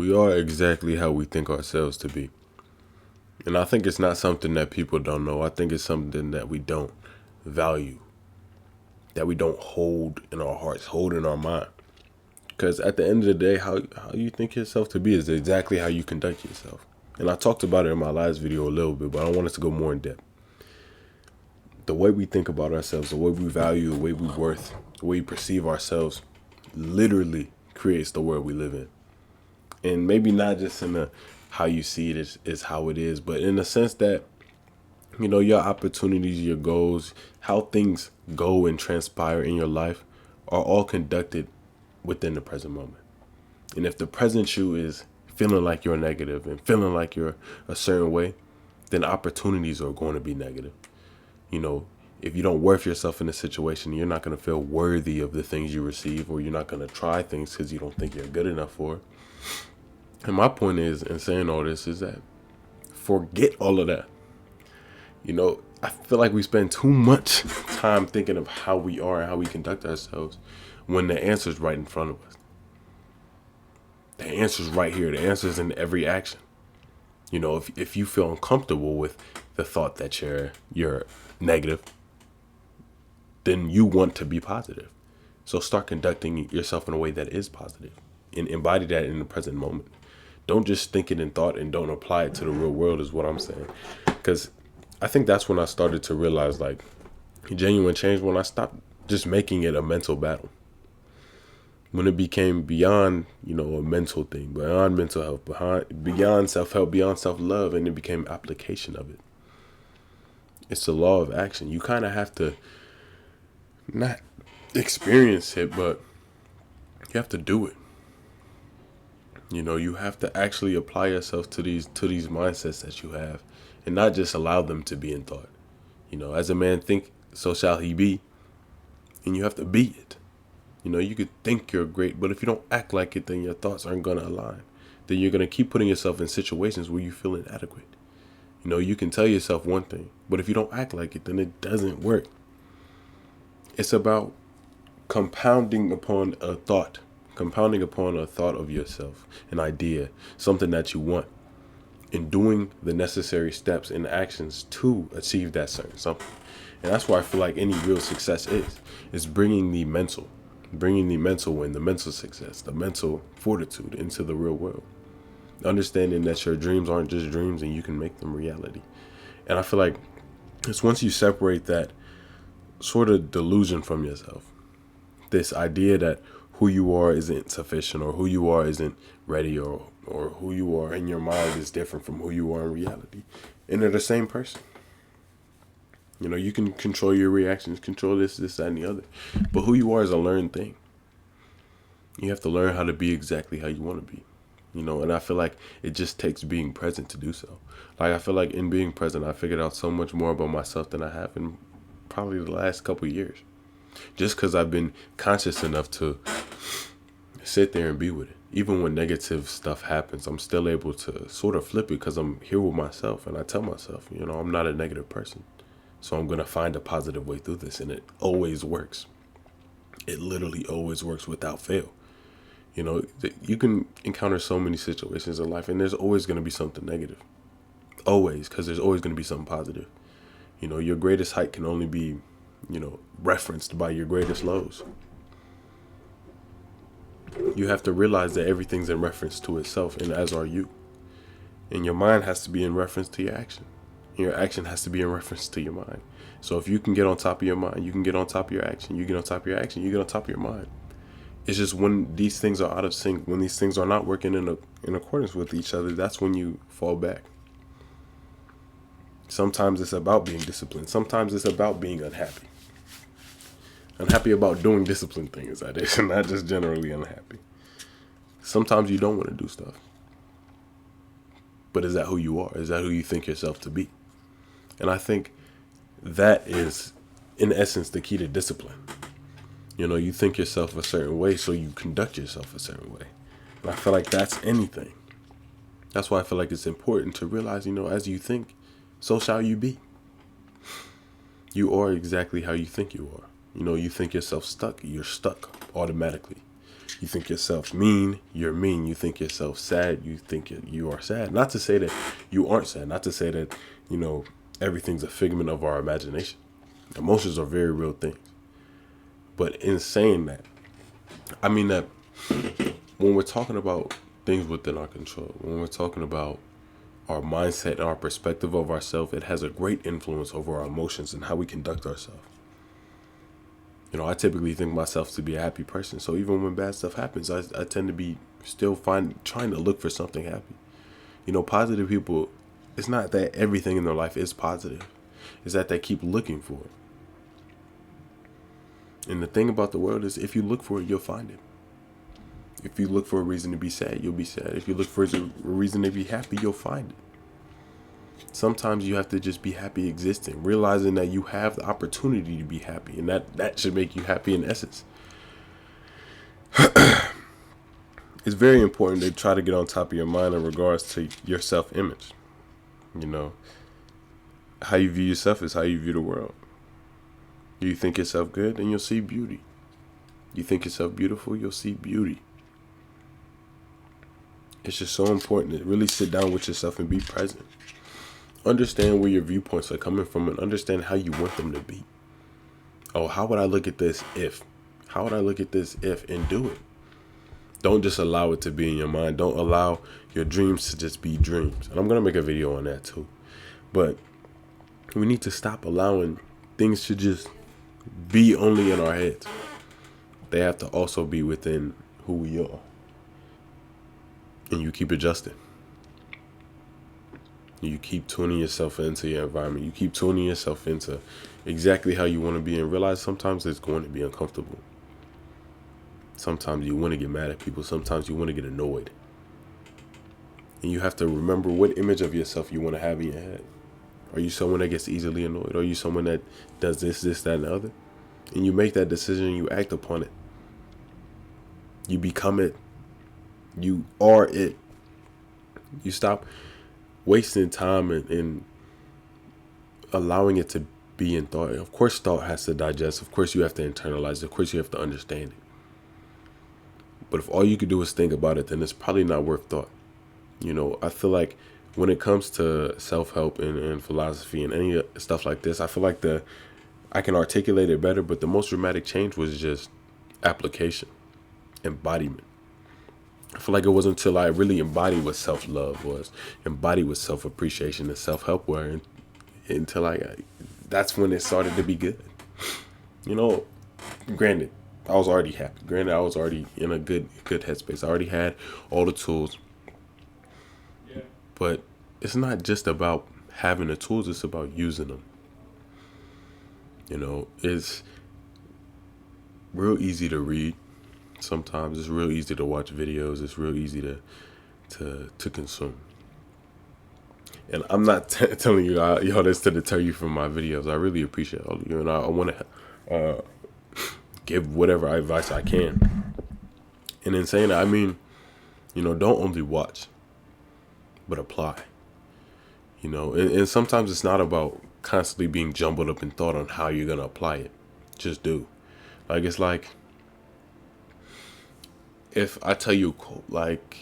We are exactly how we think ourselves to be. And I think it's not something that people don't know. I think it's something that we don't value, that we don't hold in our hearts, hold in our mind. Because at the end of the day, how you think yourself to be is exactly how you conduct yourself. And I talked about it in my last video a little bit, but I want us to go more in depth. The way we think about ourselves, the way we value, the way we worth, the way we perceive ourselves literally creates the world we live in. And maybe not just in the how you see it is how it is, but in the sense that, your opportunities, your goals, how things go and transpire in your life are all conducted within the present moment. And if the present you is feeling like you're negative and feeling like you're a certain way, then opportunities are going to be negative. If you don't worth yourself in a situation, you're not going to feel worthy of the things you receive, or you're not going to try things because you don't think you're good enough for it. And my point is, in saying all this, is that forget all of that. I feel like we spend too much time thinking of how we are and how we conduct ourselves when the answer's right in front of us. The answer's right here. The answer's in every action. If you feel uncomfortable with the thought that you're negative, then you want to be positive. So start conducting yourself in a way that is positive and embody that in the present moment. Don't just think it in thought and don't apply it to the real world is what I'm saying. Because I think that's when I started to realize like genuine change, when I stopped just making it a mental battle. When it became beyond, a mental thing, beyond mental health, beyond self-help, beyond self-love, and it became application of it. It's the law of action. You kind of have to not experience it, but you have to do it. You have to actually apply yourself to these mindsets that you have, and not just allow them to be in thought. As a man think, so shall he be, and you have to be it. You could think you're great, but if you don't act like it, then your thoughts aren't going to align. Then you're going to keep putting yourself in situations where you feel inadequate. You can tell yourself one thing, but if you don't act like it, then it doesn't work. It's about compounding upon a thought of yourself, an idea, something that you want, and doing the necessary steps and actions to achieve that certain something. And that's why I feel like any real success is bringing the mental and the mental success, the mental fortitude into the real world. Understanding that your dreams aren't just dreams and you can make them reality. And I feel like it's once you separate that sort of delusion from yourself, this idea that who you are isn't sufficient, or who you are isn't ready, or who you are in your mind is different from who you are in reality. And they're the same person. You can control your reactions, control this, that, and the other. But who you are is a learned thing. You have to learn how to be exactly how you want to be. And I feel like it just takes being present to do so. Like, I feel like in being present, I figured out so much more about myself than I have in probably the last couple of years. Just because I've been conscious enough to sit there and be with it. Even when negative stuff happens, I'm still able to sort of flip it because I'm here with myself. And I tell myself, I'm not a negative person. So I'm going to find a positive way through this. And it always works. It literally always works without fail. You can encounter so many situations in life, and there's always going to be something negative. Always, because there's always going to be something positive. Your greatest height can only be, referenced by your greatest lows. You have to realize that everything's in reference to itself, and as are you. And your mind has to be in reference to your action. And your action has to be in reference to your mind. So if you can get on top of your mind, you can get on top of your action. You get on top of your action, you get on top of your mind. It's just when these things are out of sync, when these things are not working in accordance with each other, that's when you fall back. Sometimes it's about being disciplined. Sometimes it's about being unhappy. Unhappy about doing disciplined things, that is, not just generally unhappy. Sometimes you don't want to do stuff. But is that who you are? Is that who you think yourself to be? And I think that is, in essence, the key to discipline. You think yourself a certain way, so you conduct yourself a certain way. And I feel like that's anything. That's why I feel like it's important to realize, as you think, so shall you be. You are exactly how you think you are. You think yourself stuck, you're stuck automatically. You think yourself mean, you're mean. You think yourself sad, you think you are sad. Not to say that you aren't sad. Not to say that, everything's a figment of our imagination. Emotions are very real things. But in saying that, I mean that when we're talking about things within our control, when we're talking about our mindset and our perspective of ourselves, it has a great influence over our emotions and how we conduct ourselves. I typically think myself to be a happy person. So even when bad stuff happens, I tend to be still trying to look for something happy. Positive people, it's not that everything in their life is positive. It's that they keep looking for it. And the thing about the world is if you look for it, you'll find it. If you look for a reason to be sad, you'll be sad. If you look for a reason to be happy, you'll find it. Sometimes you have to just be happy existing, realizing that you have the opportunity to be happy, and that should make you happy in essence. It's very important to try to get on top of your mind in regards to your self-image. How you view yourself is how you view the world. You think yourself good, and you'll see beauty. You think yourself beautiful, you'll see beauty. It's just so important to really sit down with yourself and be present. Understand where your viewpoints are coming from and understand how you want them to be. Oh, how would I look at this if? How would I look at this if, and do it? Don't just allow it to be in your mind. Don't allow your dreams to just be dreams. And I'm going to make a video on that too. But we need to stop allowing things to just be only in our heads. They have to also be within who we are. And you keep adjusting. You keep tuning yourself into your environment. You keep tuning yourself into exactly how you want to be, and realize sometimes it's going to be uncomfortable. Sometimes you want to get mad at people. Sometimes you want to get annoyed. And you have to remember what image of yourself you want to have in your head. Are you someone that gets easily annoyed? Are you someone that does this, that, and the other? And you make that decision and you act upon it. You become it. You are it. You stop wasting time and allowing it to be in thought. Of course, thought has to digest. Of course, you have to internalize it. Of course, you have to understand it. But if all you could do is think about it, then it's probably not worth thought. I feel like when it comes to self-help and philosophy and any stuff like this, I feel like I can articulate it better, but the most dramatic change was just application, embodiment. I feel like it wasn't until I really embodied what self-love was, embodied what self-appreciation and self-help were, until that's when it started to be good. Granted, I was already happy. Granted, I was already in a good headspace. I already had all the tools. Yeah. But it's not just about having the tools, it's about using them. It's real easy to read. Sometimes it's real easy to watch videos. It's real easy to consume. And I'm not telling you y'all this to deter you from my videos. I really appreciate all of you, and I want to give whatever advice I can. And in saying that, I mean, don't only watch, but apply. And sometimes it's not about constantly being jumbled up in thought on how you're gonna apply it. Just do. It's like if I tell you a quote like,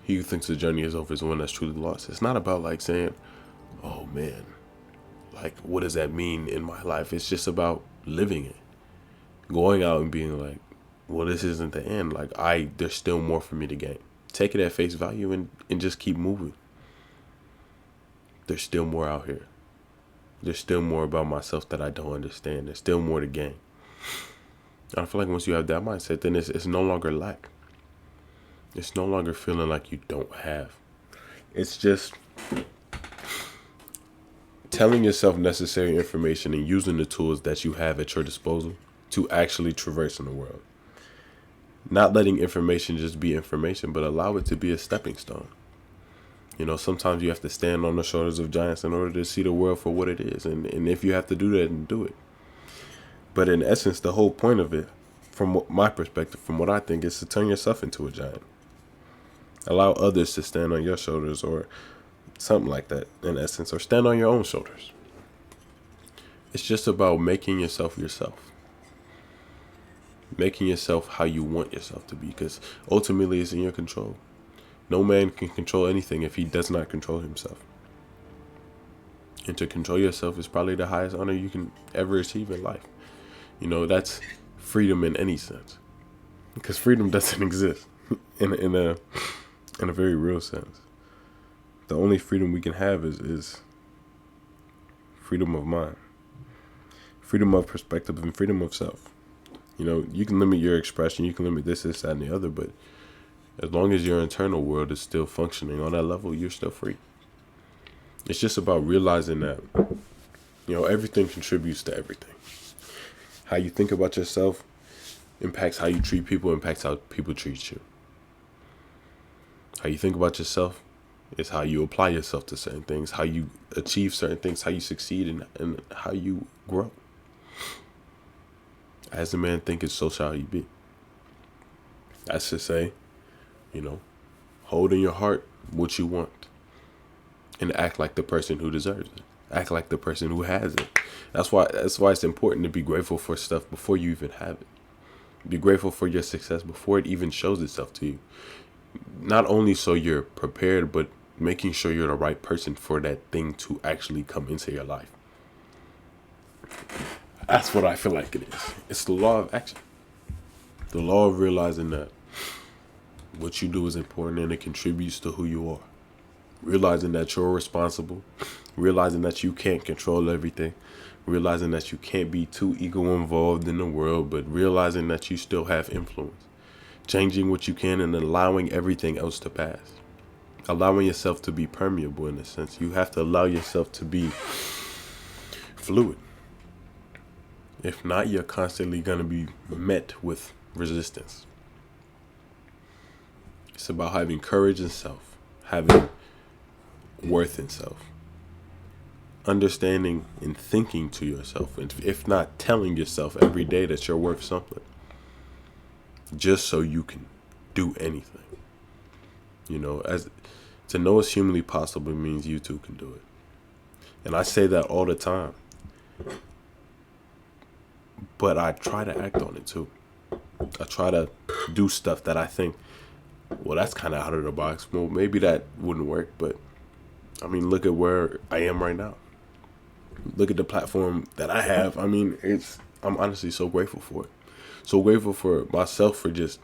he who thinks the journey is over is the one that's truly lost. It's not about saying, oh man, what does that mean in my life? It's just about living it. Going out and being like, well, this isn't the end. There's still more for me to gain. Take it at face value and just keep moving. There's still more out here. There's still more about myself that I don't understand. There's still more to gain. And I feel like once you have that mindset, then it's no longer lack. It's no longer feeling like you don't have. It's just telling yourself necessary information and using the tools that you have at your disposal to actually traverse in the world. Not letting information just be information, but allow it to be a stepping stone. Sometimes you have to stand on the shoulders of giants in order to see the world for what it is. And if you have to do that, then do it. But in essence, the whole point of it, from my perspective, from what I think, is to turn yourself into a giant. Allow others to stand on your shoulders or something like that, in essence, or stand on your own shoulders. It's just about making yourself. Making yourself how you want yourself to be, because ultimately it's in your control. No man can control anything if he does not control himself. And to control yourself is probably the highest honor you can ever achieve in life. That's freedom in any sense, because freedom doesn't exist in a very real sense. The only freedom we can have is freedom of mind, freedom of perspective, and freedom of self. You can limit your expression, you can limit this, that, and the other, but as long as your internal world is still functioning on that level, you're still free. It's just about realizing that, everything contributes to everything. How you think about yourself impacts how you treat people, impacts how people treat you. How you think about yourself is how you apply yourself to certain things, how you achieve certain things, how you succeed, and how you grow. As a man thinketh, so shall he be. That's to say, hold in your heart what you want and act like the person who deserves it. Act like the person who has it. That's why it's important to be grateful for stuff before you even have it. Be grateful for your success before it even shows itself to you. Not only so you're prepared, but making sure you're the right person for that thing to actually come into your life. That's what I feel like it is. It's the law of action. The law of realizing that what you do is important and it contributes to who you are. Realizing that you're responsible. Realizing that you can't control everything. Realizing that you can't be too ego involved in the world, but realizing that you still have influence. Changing what you can and allowing everything else to pass. Allowing yourself to be permeable in a sense. You have to allow yourself to be fluid. If not, you're constantly going to be met with resistance. It's about having courage in self, having worth in self, understanding and thinking to yourself, and if not telling yourself every day that you're worth something, just so you can do anything. As to know it's humanly possible means you too can do it. And I say that all the time. But I try to act on it too. I try to do stuff that I think, well, that's kind of out of the box. Well, maybe that wouldn't work, but look at where I am right now. Look at the platform that I have. I'm honestly so grateful for it. So grateful for myself for just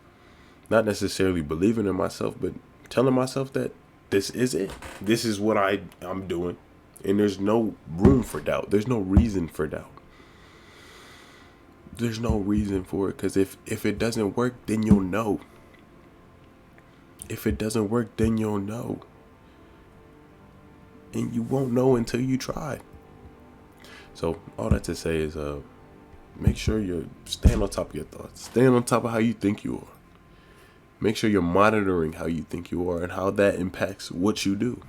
not necessarily believing in myself, but telling myself that this is it. This is what I'm doing. And there's no room for doubt. There's no reason for doubt. There's no reason for it, because if it doesn't work, then you'll know. If it doesn't work, then you'll know. And you won't know until you try. So all that to say is make sure you're staying on top of your thoughts. Staying on top of how you think you are. Make sure you're monitoring how you think you are and how that impacts what you do.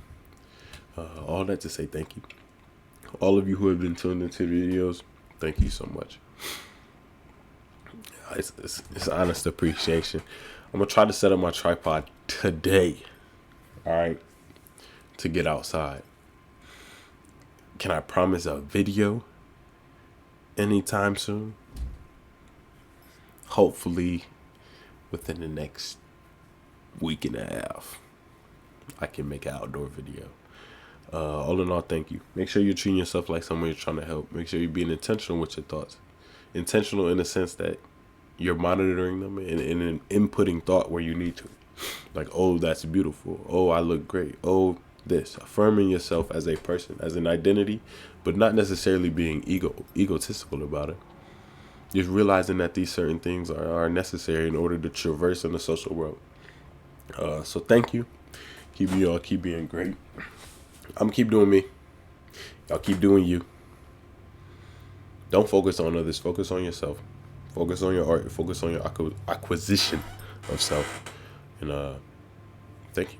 All that to say thank you. All of you who have been tuned into videos, thank you so much. It's honest appreciation. I'm going to try to set up my tripod today. All right. To get outside. Can I promise a video anytime soon? Hopefully within the next week and a half, I can make an outdoor video. All in all, thank you. Make sure you're treating yourself like someone you're trying to help. Make sure you're being intentional with your thoughts. Intentional in the sense that you're monitoring them and inputting thought where you need to. Like, oh, that's beautiful. Oh, I look great. Oh, this. Affirming yourself as a person, as an identity, but not necessarily being egotistical about it. Just realizing that these certain things are necessary in order to traverse in the social world. So thank you. Keep being great. I'm keep doing me. Y'all keep doing you. Don't focus on others. Focus on yourself. Focus on your art. Focus on your acquisition of self. And thank you.